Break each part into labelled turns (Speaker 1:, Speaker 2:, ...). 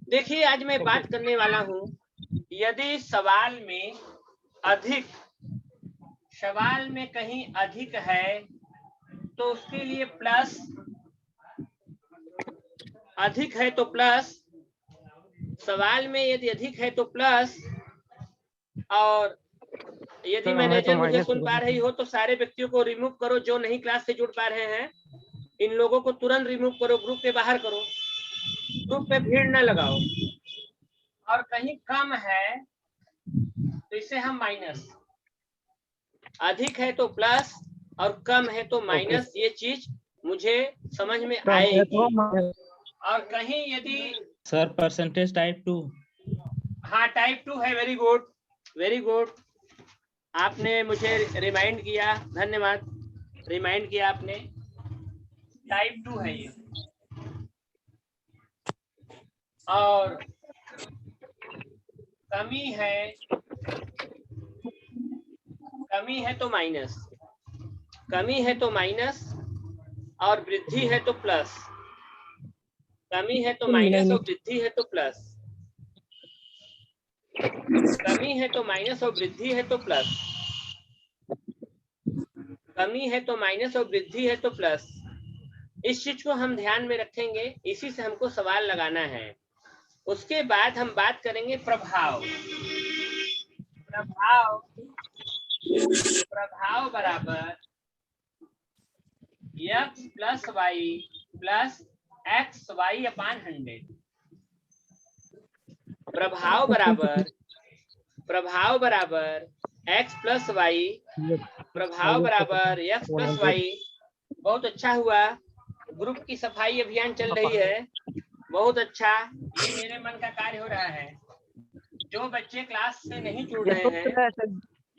Speaker 1: देखिए आज मैं बात करने वाला हूं, यदि सवाल में कहीं अधिक है तो उसके लिए प्लस, अधिक है तो प्लस, सवाल में यदि अधिक है तो प्लस, और यदि मैनेजर मुझे सुन पा रही हो तो सारे व्यक्तियों को रिमूव करो जो नहीं क्लास से जुड़ पा रहे हैं, इन लोगों को तुरंत रिमूव करो, ग्रुप के बाहर करो, ग्रुप पे भीड़ न लगाओ। और कहीं कम है तो इसे हम माइनस, अधिक है तो प्लस और कम है तो माइनस, ये चीज मुझे समझ में आएगी। और कहीं यदि
Speaker 2: सर परसेंटेज टाइप 2,
Speaker 1: हाँ टाइप 2 है, वेरी गुड वेरी गुड, आपने मुझे रिमाइंड किया, धन्यवाद, रिमाइंड किया आपने, टाइप 2 है ये। और कमी है तो माइनस, कमी है तो माइनस और वृद्धि है तो प्लस, कमी है तो माइनस और वृद्धि है तो प्लस, कमी है तो माइनस और वृद्धि है तो प्लस, कमी है तो माइनस और वृद्धि है तो प्लस। इस चीज को हम ध्यान में रखेंगे, इसी से हमको सवाल लगाना है। उसके बाद हम बात करेंगे प्रभाव। प्रभाव बराबर x plus Y plus x Y upon 100। प्रभाव बराबर x प्लस वाई, प्रभाव बराबर x प्लस वाई। बहुत अच्छा हुआ, ग्रुप की सफाई अभियान चल रही है, बहुत अच्छा, ये मेरे मन का कार्य हो रहा है। जो बच्चे क्लास से नहीं जुड़ रहे हैं,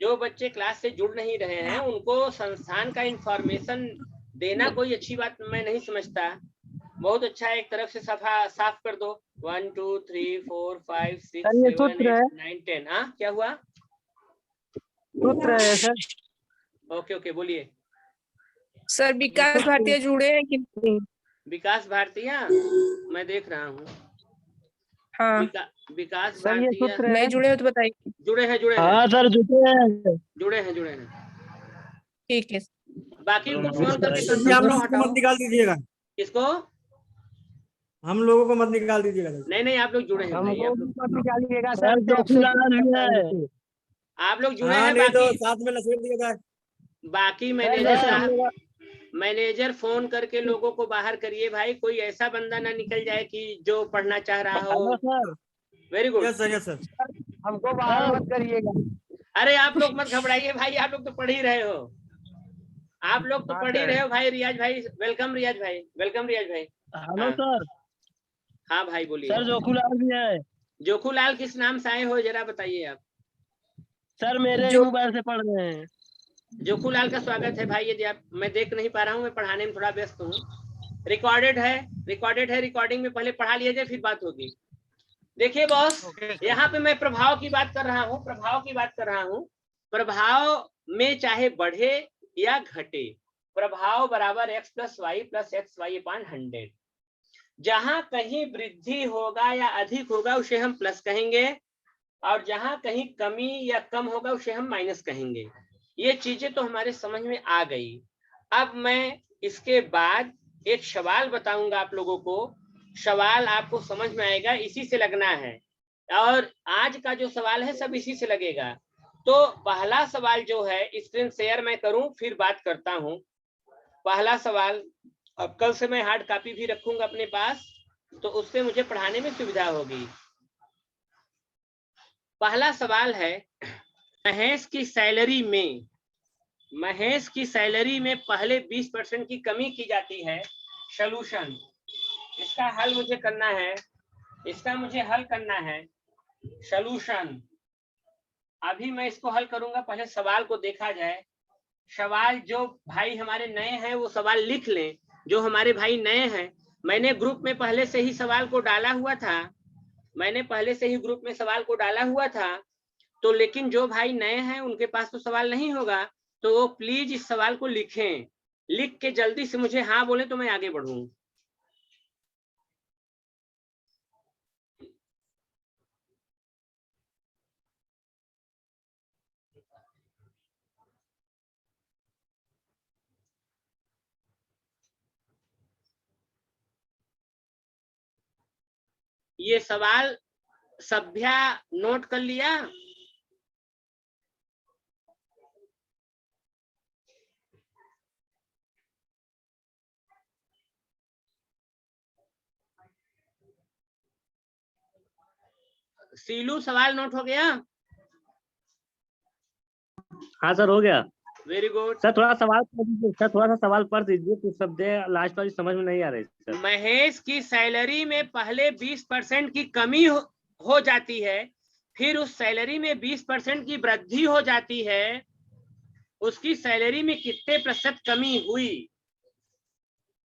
Speaker 1: जो बच्चे क्लास से जुड़ नहीं रहे हैं, उनको संस्थान का इंफॉर्मेशन देना कोई अच्छी बात मैं नहीं समझता। बहुत अच्छा, एक तरफ से साफ कर दो। 1 2 3 4 5 6 7 8 9 10। हाँ क्या हुआ?
Speaker 3: सूत्र है सर।
Speaker 1: ओके ओके बोलिए
Speaker 4: सर। विकास भारतीय जुड़े हैं कि नहीं?
Speaker 1: विकास भारतीय मैं देख रहा हूँ।
Speaker 4: हाँ
Speaker 1: विकास
Speaker 3: सर ये सूत्र
Speaker 1: भारतीय
Speaker 4: नहीं जुड़े हो तो बताइए।
Speaker 1: जुड़े हैं
Speaker 3: हाँ सर
Speaker 1: जुड़े हैं।
Speaker 4: ठीक है।
Speaker 1: बाकी को फोन करके
Speaker 5: हम लोगों को मत निकाल दीजिएगा,
Speaker 1: किसको?
Speaker 5: हम लोगों को मत निकाल दीजिएगा।
Speaker 1: नहीं आप लोग जुड़े हैं भाई, आप लोग
Speaker 3: निकालिएगा सर।
Speaker 1: आप लोग जुड़े
Speaker 5: हाँ,
Speaker 1: हैं।
Speaker 5: नहीं तो
Speaker 1: बाकी
Speaker 5: साथ में नसीब दिएगा।
Speaker 1: बाकी मैनेजर फोन करके लोगों को बाहर करिए भाई, कोई ऐसा बंदा ना निकल जाए कि जो पढ़ना चाह रहा हो। Very good.
Speaker 5: Yes sir.
Speaker 3: हमको बाहर मत करिएगा।
Speaker 1: अरे आप लोग मत घबराइए भाई, आप लोग तो पढ़ ही रहे हो, आप लोग तो पढ़ ही रहे हो भाई। रियाज भाई वेलकम, रियाज भाई वेलकम, रियाज भाई।
Speaker 3: Hello sir.
Speaker 1: हाँ भाई बोलिए।
Speaker 3: सर जोखूलाल भी है।
Speaker 1: जोखूलाल किस नाम से आए हो जरा बताइए आप।
Speaker 3: सर मेरे ही मोबाइल से पढ़ रहे हैं।
Speaker 1: जोखूलाल का स्वागत है भाई। यदि आप, मैं देख नहीं पा रहा हूँ, मैं पढ़ाने में थोड़ा व्यस्त हूँ। रिकॉर्डेड है, रिकॉर्डिंग में पहले पढ़ा लिया जाए फिर बात होगी। देखिए बॉस, यहाँ पे मैं प्रभाव की बात कर रहा हूँ, प्रभाव में चाहे बढ़े या घटे, प्रभाव बराबर x plus Y plus x Y upon 100। जहां कहीं वृद्धि होगा या अधिक होगा उसे हम प्लस कहेंगे, और जहां कहीं कमी या कम होगा उसे हम माइनस कहेंगे। ये चीजें तो हमारे समझ में आ गई। अब मैं इसके बाद एक सवाल बताऊंगा आप लोगों को, सवाल आपको समझ में आएगा, इसी से लगना है, और आज का जो सवाल है सब इसी से लगेगा। तो पहला सवाल जो है, स्क्रीन शेयर मैं करूं फिर बात करता हूं। पहला सवाल, अब कल से मैं हार्ड कॉपी भी रखूंगा अपने पास, तो उससे मुझे पढ़ाने में सुविधा होगी। पहला सवाल है, महेश की सैलरी में पहले 20% की कमी की जाती है, सॉल्यूशन। इसका हल मुझे करना है, सॉल्यूशन। अभी मैं इसको हल करूंगा, पहले सवाल को देखा जाए। सवाल जो भाई हमारे नए हैं वो सवाल लिख लें, जो हमारे भाई नए हैं। मैंने ग्रुप में पहले से ही सवाल को डाला हुआ था, तो लेकिन जो भाई नए हैं उनके पास तो सवाल नहीं होगा, तो वो प्लीज इस सवाल को लिखें, लिख के जल्दी से मुझे हाँ बोले तो मैं आगे बढ़ूं। ये सवाल सभ्या नोट कर लिया? सीलू सवाल नोट हो गया?
Speaker 3: हाँ सर हो गया।
Speaker 1: Very good.
Speaker 3: सर थोड़ा सवाल पढ़ दीजिए, सर थोड़ा सा सवाल पढ़ दीजिए, कुछ शब्द लास्ट वाली समझ में नहीं आ रही सर।
Speaker 1: महेश की सैलरी में पहले 20% की कमी हो जाती है, फिर उस सैलरी में 20% की वृद्धि हो जाती है, उसकी सैलरी में कितने प्रतिशत कमी हुई?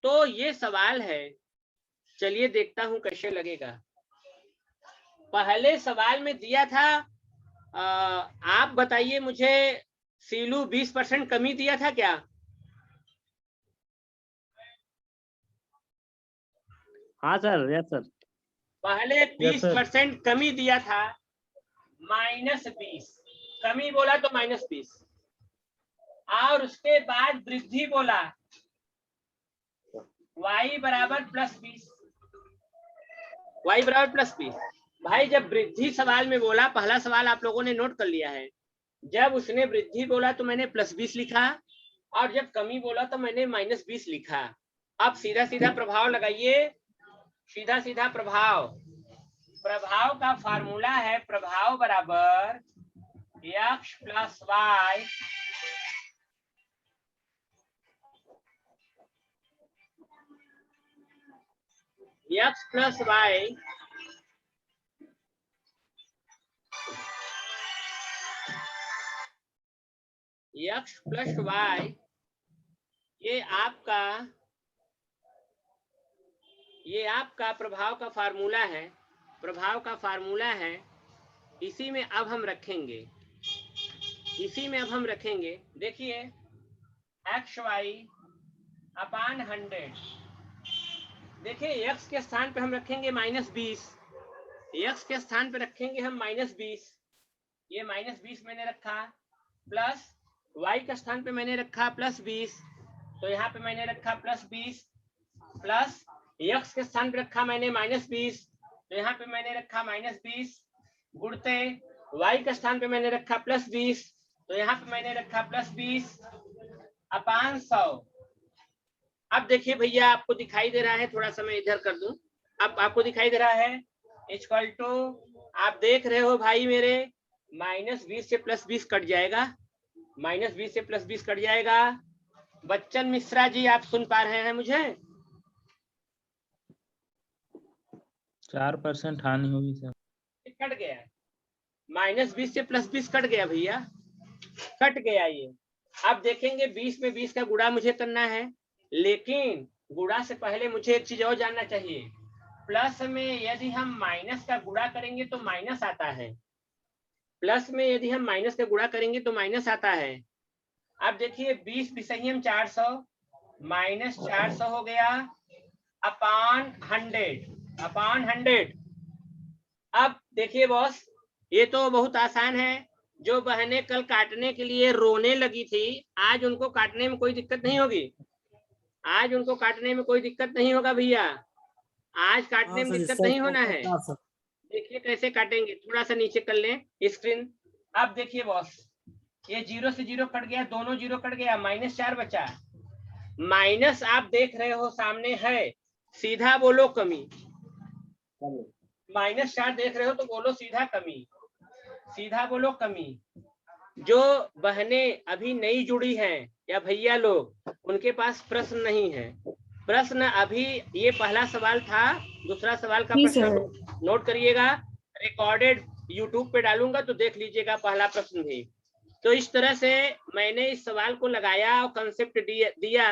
Speaker 1: तो ये सवाल है, चलिए देखता हूं कैसे लगेगा। पहले सवाल में दिया था, आप बताइए मुझे, सीलू 20% कमी दिया था क्या?
Speaker 3: हाँ सर, यस सर।
Speaker 1: पहले 20% कमी दिया था, -20 कमी बोला तो -20, और उसके बाद वृद्धि बोला y बराबर +20, y बराबर +20। भाई जब वृद्धि सवाल में बोला, पहला सवाल आप लोगों ने नोट कर लिया है, जब उसने वृद्धि बोला तो मैंने +20 लिखा, और जब कमी बोला तो मैंने -20 लिखा। अब सीधा सीधा प्रभाव लगाइए, सीधा सीधा प्रभाव का फार्मूला है, प्रभाव बराबर x + y x + y ये आपका प्रभाव का फार्मूला है, प्रभाव का फार्मूला है। इसी में अब हम रखेंगे, देखिए xy अपान 100, देखिए x के स्थान पे हम रखेंगे -20, x के स्थान पे रखेंगे हम -20, ये -20 मैंने रखा, प्लस y के स्थान पे मैंने रखा +20, तो यहाँ पे मैंने रखा +20, प्लस x के स्थान पे रखा मैंने -20, तो यहाँ पे मैंने रखा -20, गुणते y के स्थान पे मैंने रखा +20, तो यहाँ पे मैंने रखा +20 अपान 100। अब देखिए भैया, आपको दिखाई दे रहा है, थोड़ा सा मैं इधर कर दूं, अब आपको दिखाई दे रहा है, इक्वल टू, आप देख रहे हो भाई मेरे, -20 से +20 कट जाएगा, -20 से +20 कट जाएगा। बच्चन मिश्रा जी, आप सुन पा रहे हैं मुझे?
Speaker 2: 4% हानि होगी सर।
Speaker 1: कट गया, -20 से +20 कट गया भैया, कट गया ये। अब देखेंगे 20 में 20 का गुणा मुझे करना है, लेकिन गुणा से पहले मुझे एक चीज और जानना चाहिए, प्लस में यदि हम माइनस का गुणा करेंगे तो माइनस आता है, प्लस में यदि हम माइनस का गुणा करेंगे तो माइनस आता है। अब देखिए 20 विषयम 400, -400 हो गया अपान 100। अब देखिए बॉस, ये तो बहुत आसान है, जो बहनें कल काटने के लिए रोने लगी थी, आज उनको काटने में कोई दिक्कत नहीं होगी, आज उनको काटने में कोई दिक्कत नहीं होगा भैया, आज काटने में दिक्कत नहीं होना है। देखिए कैसे काटेंगे, थोड़ा सा नीचे कर लें स्क्रीन। अब देखिए बॉस, ये 0 से 0 कट गया, दोनों 0 कट गया, -4 बचा, माइनस आप देख रहे हो सामने है, सीधा बोलो कमी, -4 देख रहे हो तो बोलो सीधा कमी, सीधा बोलो कमी। जो बहनें अभी नई जुड़ी हैं या भैया लोग, उनके पास प्रश्न नहीं है, प्रश्न अभी ये पहला सवाल था, दूसरा सवाल का प्रश्न नोट करिएगा, रिकॉर्डेड यूट्यूब पे डालूंगा तो देख लीजिएगा पहला प्रश्न भी। तो इस तरह से मैंने इस सवाल को लगाया और कंसेप्ट दिया।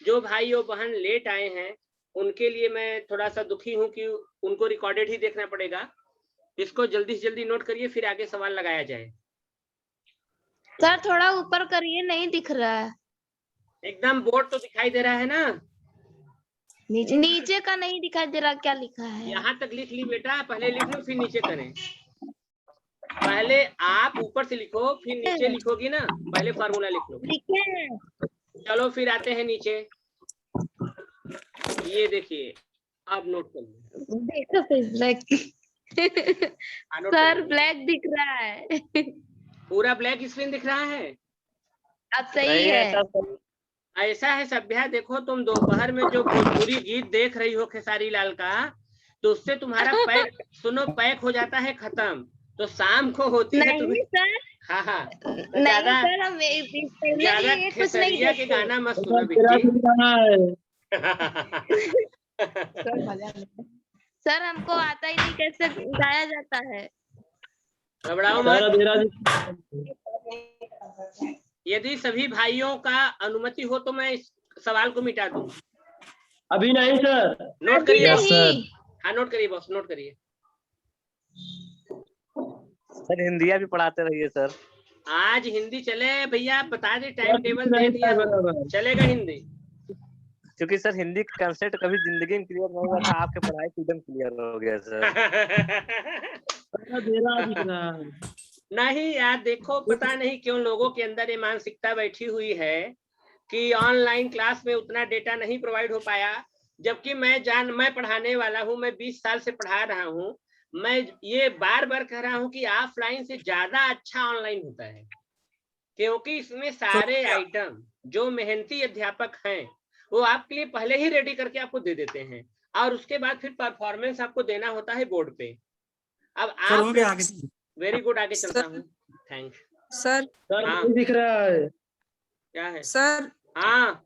Speaker 1: जो भाई और बहन लेट आए हैं उनके लिए मैं थोड़ा सा दुखी हूं कि उनको रिकॉर्डेड ही देखना पड़ेगा, इसको जल्दी से जल्दी नोट करिए, फिर आगे सवाल लगाया जाए।
Speaker 4: सर थोड़ा ऊपर करिए, नहीं दिख रहा है।
Speaker 1: एकदम बोर्ड तो दिखाई दे रहा है ना?
Speaker 4: नीचे का नहीं दिखाई दे रहा, क्या लिखा है?
Speaker 1: यहाँ तक लिख ली बेटा, पहले लिख लो फिर नीचे करें। पहले आप ऊपर से लिखो फिर नीचे लिखोगी ना, पहले फार्मूला लिख लो।
Speaker 4: लिखे।
Speaker 1: चलो फिर आते हैं नीचे। ये देखिए आप नोट कर लो।
Speaker 6: देखो फिर ब्लैक
Speaker 1: हाँ, नोट कर
Speaker 6: सर
Speaker 1: लो।
Speaker 6: ब्लैक दिख रहा है
Speaker 1: पूरा ब्लैक स्क्रीन दिख रहा है?
Speaker 6: अब सही
Speaker 3: नहीं
Speaker 6: है।
Speaker 3: ऐसा सर,
Speaker 1: ऐसा है सभ्या, देखो तुम दोपहर में जो भोजपुरी गीत देख रही हो खेसारी लाल का, तो उससे तुम्हारा पैक सुनो पैक हो जाता है खत्म, तो शाम को होती है
Speaker 6: नहीं
Speaker 1: तुम्हें।
Speaker 6: सर,
Speaker 1: हाँ हाँ, तो
Speaker 6: नहीं
Speaker 1: ज्यादा
Speaker 6: सर, हम पहले
Speaker 1: ज्यादा
Speaker 6: भी ये कुछ नहीं
Speaker 1: खेसरिया के
Speaker 6: देखते।
Speaker 1: गाना मत
Speaker 3: सर
Speaker 1: सुनो
Speaker 3: तेरा
Speaker 1: बिट्टी।
Speaker 3: सुन रहा है।
Speaker 6: सर हमको आता ही नहीं कैसे गाया जाता है।
Speaker 1: घबराओ
Speaker 3: सर
Speaker 1: मत।
Speaker 3: अब मेरा
Speaker 1: यदि सभी भाइयों का अनुमति हो तो मैं इस सवाल को मिटा दूं।
Speaker 3: अभी नहीं सर।
Speaker 1: नोट
Speaker 6: अभी
Speaker 1: करिए।
Speaker 6: नहीं।
Speaker 1: हाँ नोट करिए बॉस, नोट करिए।
Speaker 3: सर हिंदिया भी पढ़ाते रहिए सर।
Speaker 1: आज हिंदी चले भैया, बता दे टाइम टेबल दे
Speaker 3: नहीं
Speaker 1: दिया
Speaker 3: सर,
Speaker 1: हूं।
Speaker 3: बराबर।
Speaker 1: चलेगा हिंदी।
Speaker 3: क्योंकि सर हिंदी का कंसेप्ट कभी जिंदगी में क्लियर नहीं हुआ था, आपके पढ़ाई से एकदम क्लियर हो गया सर। मेरा दिख रहा है।
Speaker 1: नहीं यार देखो, पता नहीं क्यों लोगों के अंदर ये मानसिकता बैठी हुई है कि ऑनलाइन क्लास में उतना डेटा नहीं प्रोवाइड हो पाया, जबकि मैं पढ़ाने वाला हूं, मैं 20 साल से पढ़ा रहा हूं। मैं ये बार बार कह रहा हूं कि ऑफलाइन से ज्यादा अच्छा ऑनलाइन होता है, क्योंकि इसमें सारे आइटम जो मेहनती अध्यापक हैं वो आपके लिए पहले ही रेडी करके आपको दे देते हैं, और उसके बाद फिर परफॉर्मेंस आपको देना होता है बोर्ड पे। अब
Speaker 5: सर हो
Speaker 1: आप
Speaker 5: गया आगे।
Speaker 1: वेरी गुड, आगे चलता हूँ। थैंक्स।
Speaker 4: सर
Speaker 3: सर
Speaker 1: हाँ।
Speaker 3: नहीं दिख रहा है।
Speaker 1: क्या है?
Speaker 4: सर
Speaker 1: हाँ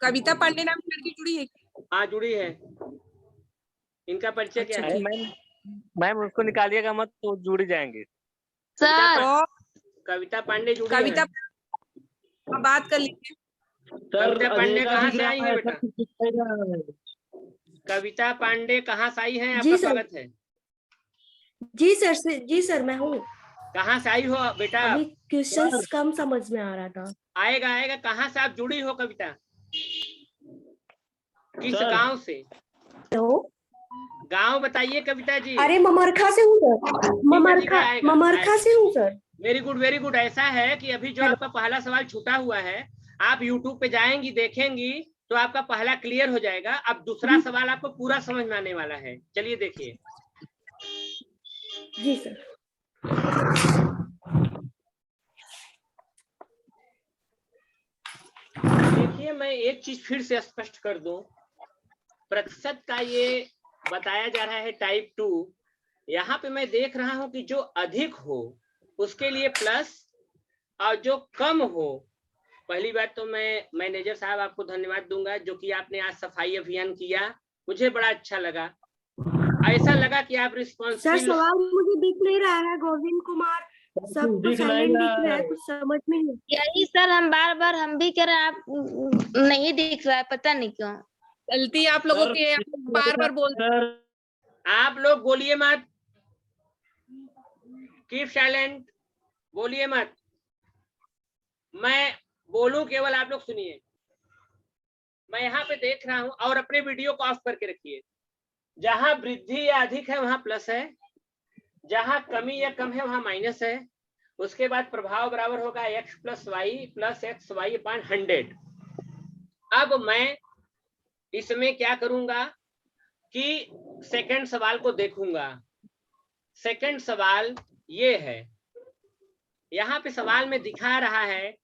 Speaker 4: कविता पांडे नाम की लड़की जुड़ी है?
Speaker 1: हाँ जुड़ी है। इनका परिचय क्या
Speaker 4: अच्छा,
Speaker 1: है?
Speaker 4: ठीक।
Speaker 3: मैम उसको निकालिएगा मत तो जुड़ जाएंगे।
Speaker 6: सर
Speaker 4: और
Speaker 1: कविता पांडे जुड़ी
Speaker 4: कविता
Speaker 1: है।
Speaker 4: बात कर लीजिए।
Speaker 1: कविता पांडे कहाँ से आई है बेटा?
Speaker 3: सब कुछ दिखाई दे रहा है।
Speaker 1: कविता पांडे कहाँ से आई है?
Speaker 7: जी
Speaker 1: आपका
Speaker 7: सर।
Speaker 1: स्वागत है।
Speaker 7: जी सर मैं हूँ।
Speaker 1: कहाँ से आई हो बेटा?
Speaker 7: अभी क्वेश्चंस कम समझ में आ रहा था।
Speaker 1: आएगा आएगा। कहाँ से आप जुड़ी हो कविता? किस
Speaker 3: सर।
Speaker 1: गांव से?
Speaker 7: तो
Speaker 1: गांव बताइए कविता जी।
Speaker 7: अरे ममरखा से हूँ सर। ममरखा से हूँ sir.
Speaker 1: Very good very good. ऐसा है कि अभी जो आपका पहला सवाल छूटा हुआ है, आप YouTube पे जाएंगी देखेंगी तो आपका पहला क्लियर हो जाएगा। अब दूसरा सवाल आपको पूरा समझ में आने वाला है। चलिए देखिए।
Speaker 7: जी सर।
Speaker 1: देखिए मैं एक चीज फिर से स्पष्ट कर दूं, प्रतिशत का ये बताया जा रहा है टाइप 2। यहाँ पे मैं देख रहा हूं कि जो अधिक हो उसके लिए प्लस और जो कम हो, पहली बात तो मैं मैनेजर साहब आपको धन्यवाद दूंगा जो कि आपने आज सफाई अभियान किया, मुझे बड़ा अच्छा लगा। ऐसा लगा कि आप
Speaker 7: सर
Speaker 1: रिस्पॉन्सिबल।
Speaker 7: सवाल मुझे दिख नहीं रहा है गोविंद कुमार, सब
Speaker 3: दिख नहीं
Speaker 7: साइलेंट
Speaker 3: रहा
Speaker 7: दिख रहा है,
Speaker 3: है।
Speaker 7: कुछ समझ में नहीं।
Speaker 6: यही सर हम भी कह रहे हैं, आप नहीं दिख रहा है, पता नहीं क्यों।
Speaker 4: गलती आप लोगों की है, आप लोग बार बार बोल
Speaker 3: सर
Speaker 1: आप लोग बोलिए मत, कीप साइलेंट, बोलिए मत। मैं बोलूं केवल आप लोग सुनिए। मैं यहाँ पे देख रहा हूं, और अपने वीडियो को ऑफ करके रखिए। जहां वृद्धि या अधिक है वहां प्लस है, जहां कमी या कम है वहां माइनस है। उसके बाद प्रभाव बराबर होगा x plus Y plus x y upon 100। अब मैं इसमें क्या करूंगा कि सेकंड सवाल को देखूंगा। सेकंड सवाल ये है, यहाँ पे सवाल में दिखा रहा है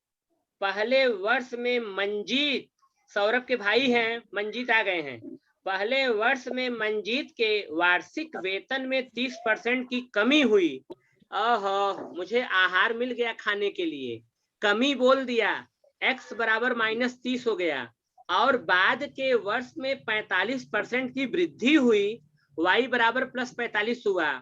Speaker 1: पहले वर्ष में मंजीत, सौरभ के भाई हैं, मंजीत आ गए हैं। पहले वर्ष में मंजीत के वार्षिक वेतन में 30% की कमी हुई। ओहो, मुझे आहार मिल गया खाने के लिए, कमी बोल दिया, x बराबर -30 हो गया। और बाद के वर्ष में 45% की वृद्धि हुई, y बराबर +45 हुआ।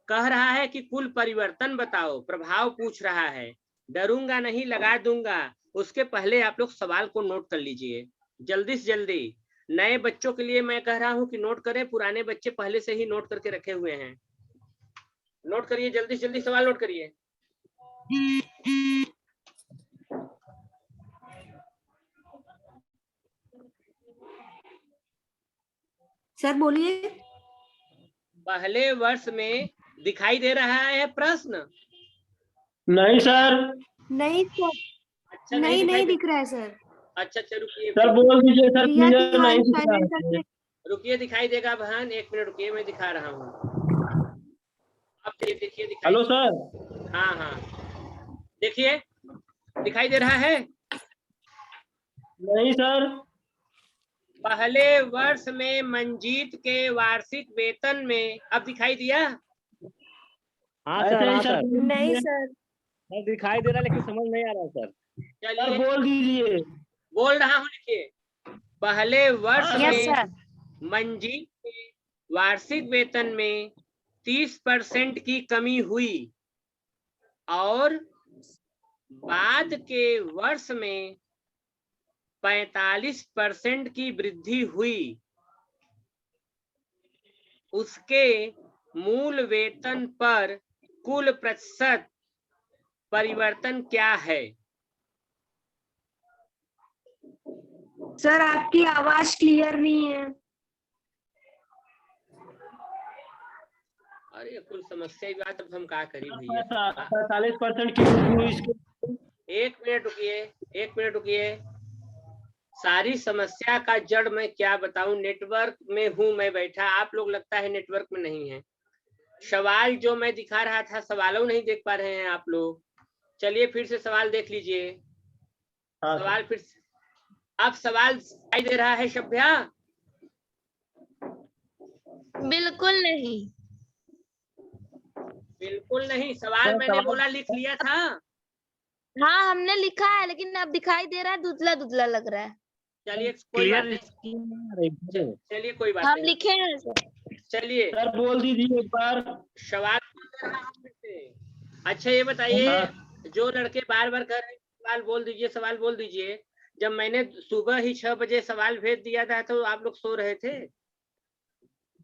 Speaker 1: कह रहा है कि कुल परिवर्तन बताओ, प्रभाव पूछ रहा है। डरूंगा नहीं, लगा दूंगा। उसके पहले आप लोग सवाल को नोट कर लीजिए जल्दी से जल्दी। नए बच्चों के लिए मैं कह रहा हूं कि नोट करें, पुराने बच्चे पहले से ही नोट करके रखे हुए हैं। नोट करिए जल्दी से जल्दी, सवाल नोट करिए।
Speaker 7: सर बोलिए।
Speaker 1: पहले वर्ष में दिखाई दे रहा है प्रश्न?
Speaker 3: नहीं सर।
Speaker 7: नहीं सर,
Speaker 1: अच्छा
Speaker 7: नहीं
Speaker 1: दिखाई
Speaker 7: दिख रहा है सर।
Speaker 1: अच्छा रुकिए।
Speaker 3: सर बोल दीजिए सर,
Speaker 7: प्रिया
Speaker 3: क्लियर
Speaker 7: तिवारी
Speaker 3: नहीं दिख रहा
Speaker 7: साइलेंट
Speaker 3: है।
Speaker 7: करके
Speaker 1: रुकिए, दिखाई देगा बहन, 1 मिनट रुकिए, मैं दिखा रहा हूँ। अब देखिए, दिखाई।
Speaker 2: Hello sir.
Speaker 1: हाँ हाँ, देखिए दिखाई दे रहा है?
Speaker 2: नहीं सर।
Speaker 1: पहले वर्ष में मंजीत के वार्षिक वेतन में, अब दिखाई दिया?
Speaker 3: हाँ सर, हाँ सर,
Speaker 7: नहीं सर।
Speaker 3: दिखाई दे रहा है लेकिन समझ नहीं आ रहा सर।
Speaker 1: चलिए
Speaker 2: बोल दीजिए।
Speaker 1: बोल रहा हूँ, लिखिए। पहले वर्ष
Speaker 7: यस
Speaker 1: में
Speaker 7: सर।
Speaker 1: मंजीत के वार्षिक वेतन में 30% की कमी हुई और बाद के वर्ष में 45% की वृद्धि हुई। उसके मूल वेतन पर कुल प्रतिशत परिवर्तन क्या है?
Speaker 7: सर आपकी आवाज क्लियर नहीं है।
Speaker 1: अरे कुल समस्या ही बात, अब हम क्या करी भैया।
Speaker 2: 45% की वृद्धि हुई इसके।
Speaker 1: 1 मिनट रुकिए, 1 मिनट रुकिए। सारी समस्या का जड़ मैं क्या बताऊं, नेटवर्क में हूं मैं बैठा, आप लोग लगता है नेटवर्क में नहीं है। सवाल जो मैं दिखा रहा था, सवालों नहीं देख पा रहे हैं आप लोग। चलिए फिर से सवाल देख लीजिए। सवाल फिर से, अब सवाल दिखाई दे रहा है सभ्या?
Speaker 6: बिल्कुल नहीं।
Speaker 1: बिल्कुल नहीं, सवाल मैंने बोला लिख लिया था।
Speaker 6: हाँ हमने लिखा है, लेकिन अब दिखाई दे रहा है, दुधला दुधला लग रहा है।
Speaker 1: चलिए कोई बात नहीं,
Speaker 3: क्लियर।
Speaker 1: चलिए कोई बात
Speaker 6: हम
Speaker 1: नहीं,
Speaker 6: लिखे हैं सर।
Speaker 1: चलिए
Speaker 2: सर बोल दीजिए एक बार।
Speaker 1: सवाल बोल दे रहा हूं फिर से। अच्छा ये बताइए, जो लड़के बार बार कर रहे हैं सवाल बोल दीजिए, सवाल बोल दीजिए। जब मैंने सुबह ही 6 बजे सवाल भेज दिया था तो आप लोग सो रहे थे।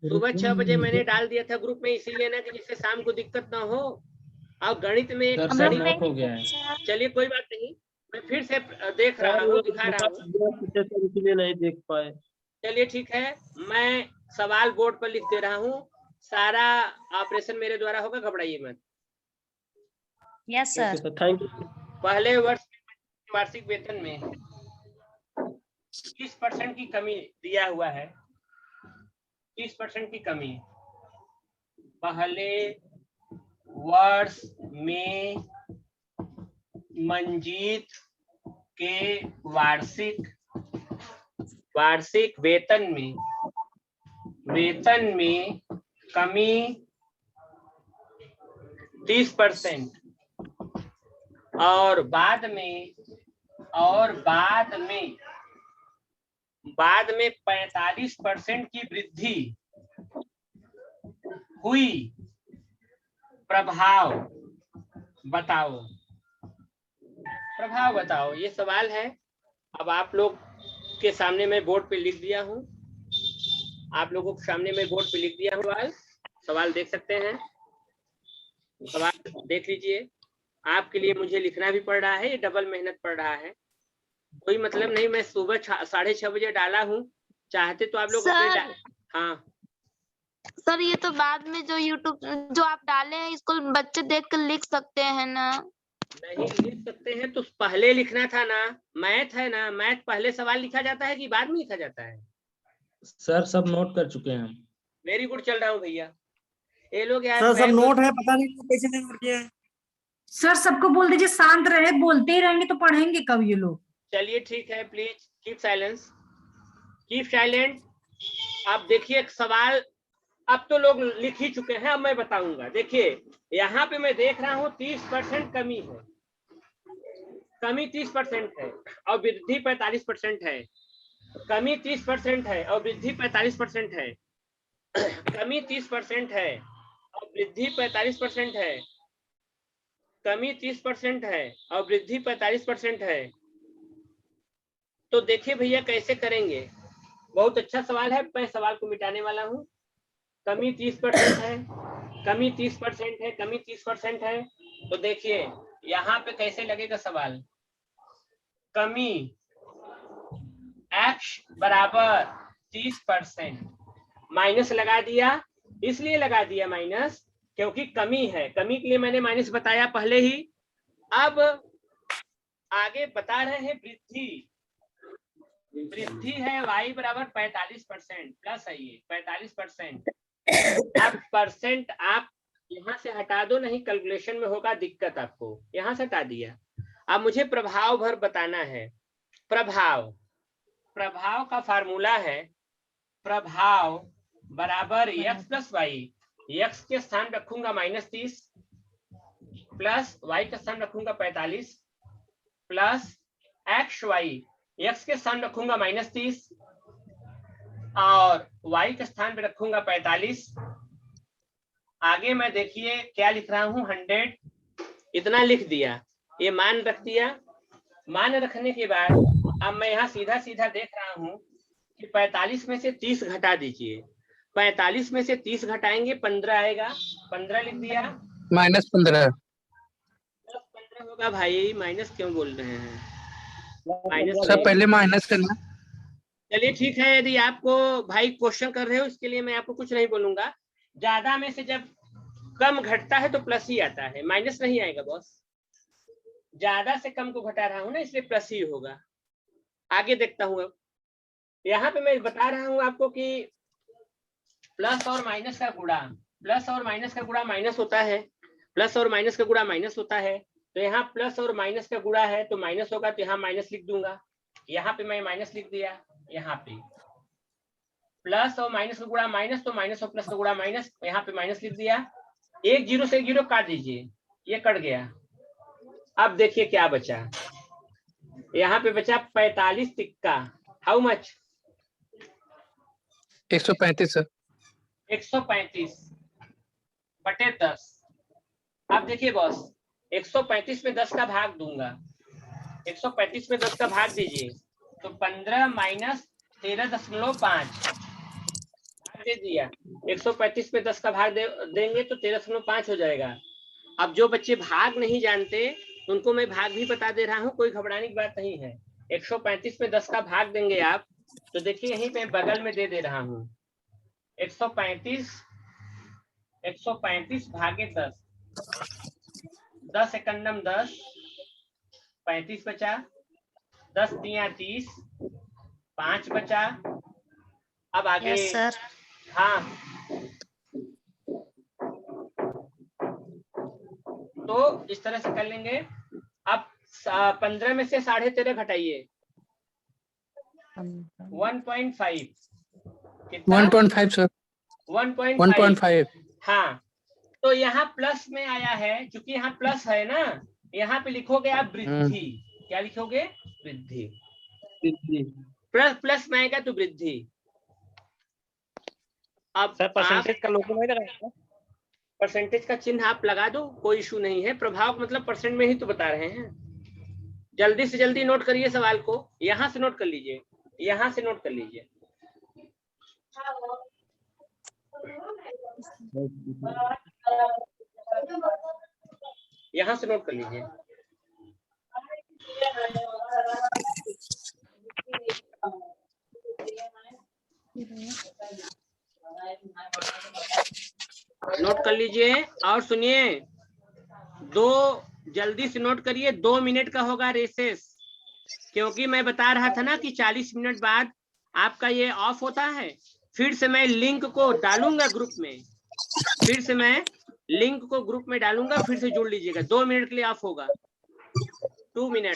Speaker 1: सुबह 6 बजे मैंने डाल दिया था ग्रुप में, इसीलिए ना कि जिससे शाम को दिक्कत ना हो। और गणित में
Speaker 2: सर
Speaker 6: हम
Speaker 2: सब
Speaker 6: लोग
Speaker 2: नोट हो गया है।
Speaker 1: चलिए कोई बात नहीं, मैं फिर से देख रहा हूँ, दिखा रहा हूँ।
Speaker 2: इसलिए नहीं देख पाए।
Speaker 1: चलिए ठीक है, मैं सवाल बोर्ड पर लिख दे रहा हूँ। सारा ऑपरेशन मेरे द्वारा होगा, घबराइए मत।
Speaker 7: Yes sir.
Speaker 2: Thank you.
Speaker 1: पहले वर्ष में वार्षिक वेतन में 30% की कमी दिया हुआ है। 30% की कमी पहले वर्ष में मंजीत के वार्षिक वेतन में कमी 30% और बाद में 45% की वृद्धि हुई। प्रभाव बताओ, ये सवाल है। अब आप लोग के सामने मैं बोर्ड पे लिख दिया हूँ, आप लोगों के सामने मैं बोर्ड पे लिख दिया हूँ। सवाल देख सकते हैं, सवाल देख लीजिए। आपके लिए मुझे लिखना भी पड़ रहा है, ये डबल मेहनत पड़ रहा है, कोई मतलब नहीं। मैं सुबह 6:30 बजे डाला हूँ, चाहते तो आप लोग अपने हाँ
Speaker 6: सर ये तो बाद में जो यूट्यूब जो आप डाले हैं, इसको बच्चे देख कर लिख सकते हैं ना?
Speaker 1: नहीं लिख सकते हैं तो पहले लिखना था ना। मैथ है ना, मैथ पहले सवाल लिखा जाता है कि बाद में लिखा जाता है?
Speaker 2: सर सब नोट कर चुके हैं हम।
Speaker 1: वेरी गुड, चल रहा हूँ भैया। ये लोग यार
Speaker 5: सर सब नोट है, पता नहीं कैसे नहीं नोट किया है।
Speaker 8: सर सबको बोल दीजिए शांत रहे, बोलते ही रहेंगे तो पढ़ेंगे कब ये लोग?
Speaker 1: चलिए ठीक है, please keep silence, keep silent. अब देखिए सवाल, अब तो लोग लिख ही चुके हैं, अब मैं बताऊंगा। देखिए यहाँ पे मैं देख रहा हूँ 30% कमी है, कमी 30% है और वृद्धि 45% है। कमी 30% है और वृद्धि 45% है। कमी 30% है और वृद्धि 45% है। कमी 30% है और वृद्धि 45% है। तो देखिए भैया कैसे करेंगे। बहुत अच्छा सवाल है, मैं सवाल को मिटाने वाला हूँ। कमी 30% है, कमी 30% है, कमी 30% है। तो देखिए यहाँ पे कैसे लगेगा सवाल। कमी x बराबर 30%, माइनस लगा दिया, इसलिए लगा दिया माइनस क्योंकि कमी है। कमी के लिए मैंने माइनस बताया पहले ही। अब आगे बता रहे हैं वृद्धि। वृद्धि है y बराबर 45%, प्लस है ये 45%। अब परसेंट आप यहाँ से हटा दो, नहीं कैलकुलेशन में होगा दिक्कत आपको। यहाँ से हटा दिया। अब मुझे प्रभाव भर बताना है। प्रभाव का फार्मूला है प्रभाव बराबर x प्लस वाई। x के स्थान रखूंगा -30 प्लस y का स्थान रखूंगा 45 प्लस एक्स वाई। x के स्थान रखूंगा -30 और y के स्थान पे रखूंगा 45। आगे मैं देखिए क्या लिख रहा हूँ, 100 इतना लिख दिया, ये मान रख दिया। मान रखने के बाद अब मैं यहाँ सीधा सीधा देख रहा हूँ कि 45 में से 30 घटा दीजिए। 45 में से 30 घटाएंगे 15 आएगा, 15 लिख दिया।
Speaker 5: -15
Speaker 1: 15 होगा भाई, माइनस क्यों बोल रहे हैं? माइनस
Speaker 5: सर पहले माइनस करना।
Speaker 1: चलिए ठीक है, यदि आपको भाई क्वेश्चन कर रहे हो इसके लिए मैं आपको कुछ नहीं बोलूंगा। ज्यादा में से जब कम घटता है तो प्लस ही आता है, माइनस नहीं आएगा बॉस। ज्यादा से कम को घटा रहा हूं ना, इसलिए प्लस ही होगा। आगे देखता हूं। अब यहाँ पे मैं बता रहा हूं आपको कि प्लस और माइनस का गुणा, प्लस और माइनस का गुणा माइनस होता है, प्लस और माइनस का गुणा माइनस होता है। तो यहाँ प्लस और माइनस का गुणा है तो माइनस होगा, तो यहाँ माइनस लिख दूंगा। यहाँ पे मैं माइनस लिख दिया। यहाँ पे प्लस और माइनस का गुणा माइनस, तो माइनस और प्लस का गुणा माइनस, यहाँ पे माइनस लिख दिया। एक जीरो से जीरो काट दीजिए, ये कट गया। अब देखिए क्या बचा, यहाँ पे बचा 45 तिक्का। How much?
Speaker 5: 135 सर।
Speaker 1: 135 बटे 10। अब देखिए बॉस, 135 में 10 का भाग दूंगा। 135 में 10 का भाग दीजिए तो 15 माइनस 13.5 दे दिया। 135 में 10 का भाग देंगे तो 13.5 हो जाएगा। अब जो बच्चे भाग नहीं जानते उनको मैं भाग भी बता दे रहा हूँ, कोई घबराने की बात नहीं है। 135 में 10 का भाग देंगे आप, तो देखिए यहीं पे बगल में दे रहा हूँ 135 भागे 10, 10 एकम 10, 35 बचा, 10 तिया 30, 5 बचा। अब आगे
Speaker 6: सर।
Speaker 1: हाँ, तो इस तरह से कर लेंगे। अब 15 में से 13.5 घटाइए, 1.5 कितना?
Speaker 5: 1.5 सर।
Speaker 1: 1.5 हाँ। तो यहाँ प्लस में आया है, क्योंकि यहाँ प्लस है ना, यहाँ पे लिखोगे आप वृद्धि। क्या लिखोगे? वृद्धि। प्लस प्लस में आएगा तो वृद्धि। अब
Speaker 3: सर परसेंटेज का लोगो नहीं लगाया?
Speaker 1: परसेंटेज का चिन्ह आप लगा दो, कोई इशू नहीं है। प्रभाव मतलब परसेंट में ही तो बता रहे हैं। जल्दी से जल्दी नोट करिए सवाल को, यहाँ से नोट कर लीजिए, यहाँ से नोट कर लीजिए। यहाँ से नोट कर लीजिए। नोट कर लीजिए और सुनिए, जल्दी से नोट करिए। 2 मिनट का होगा रेसेस, क्योंकि मैं बता रहा था ना कि 40 मिनट बाद आपका ये ऑफ होता है। फिर से मैं लिंक को डालूंगा ग्रुप में, फिर से मैं लिंक को ग्रुप में डालूंगा, फिर से जुड़ लीजिएगा। 2 मिनट के लिए ऑफ होगा, 2 मिनट।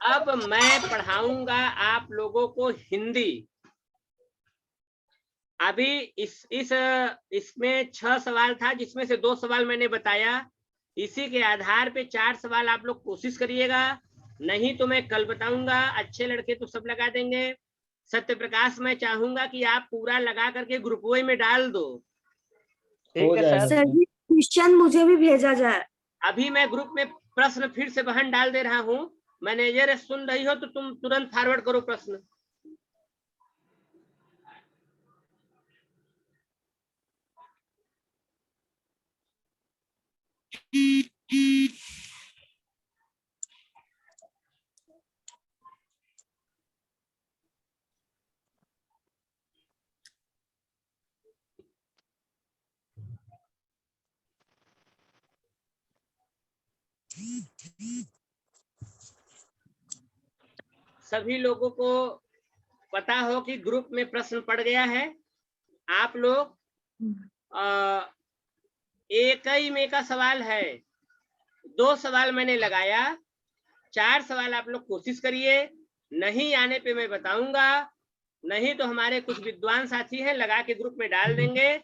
Speaker 1: अब मैं पढ़ाऊंगा आप लोगों को हिंदी। अभी इसमें 6 सवाल था, जिसमें से 2 सवाल मैंने बताया। इसी के आधार पे 4 सवाल आप लोग कोशिश करिएगा, नहीं तो मैं कल बताऊंगा। अच्छे लड़के तो सब लगा देंगे। सत्य प्रकाश, मैं चाहूंगा कि आप पूरा लगा करके ग्रुप वाई में डाल दो।
Speaker 3: ठीक है
Speaker 7: सर जी, क्वेश्चन मुझे भी भेजा जाए।
Speaker 1: अभी मैं ग्रुप में प्रश्न फिर से बहन डाल दे रहा हूँ। मैनेजर सुन रही हो तो तुम तुरंत फॉरवर्ड करो प्रश्न। सभी लोगों को पता हो कि ग्रुप में प्रश्न पड़ गया है। आप लोग एक ही में का सवाल है, 2 सवाल मैंने लगाया, 4 सवाल आप लोग कोशिश करिए। नहीं आने पे मैं बताऊंगा, नहीं तो हमारे कुछ विद्वान साथी हैं लगा के ग्रुप में डाल देंगे।